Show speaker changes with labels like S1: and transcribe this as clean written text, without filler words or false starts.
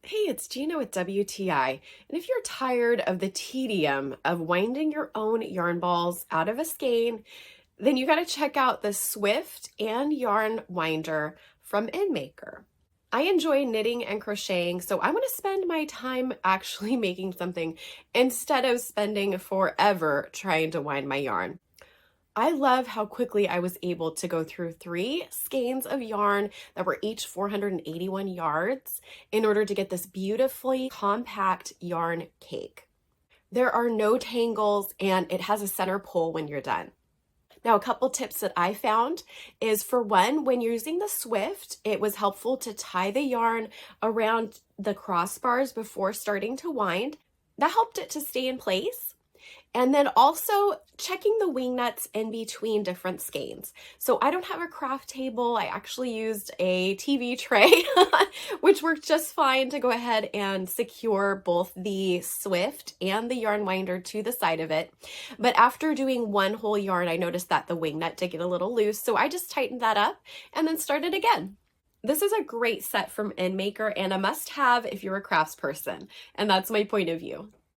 S1: Hey, it's Gina with WTI. And if you're tired of the tedium of winding your own yarn balls out of a skein, then you got to check out the Swift and Yarn Winder from INMAKER. I enjoy knitting and crocheting, so I want to spend my time actually making something instead of spending forever trying to wind my yarn. I love how quickly I was able to go through 3 skeins of yarn that were each 481 yards in order to get this beautifully compact yarn cake. There are no tangles and it has a center pull when you're done. Now, a couple tips that I found is, for one, when you're using the Swift, it was helpful to tie the yarn around the crossbars before starting to wind. That helped it to stay in place. And then also checking the wing nuts in between different skeins. So I don't have a craft table. I actually used a TV tray, which worked just fine to go ahead and secure both the Swift and the yarn winder to the side of it. But after doing one whole yarn, I noticed that the wing nut did get a little loose. So I just tightened that up and then started again. This is a great set from INMAKER and a must-have if you're a crafts person. And that's my point of view.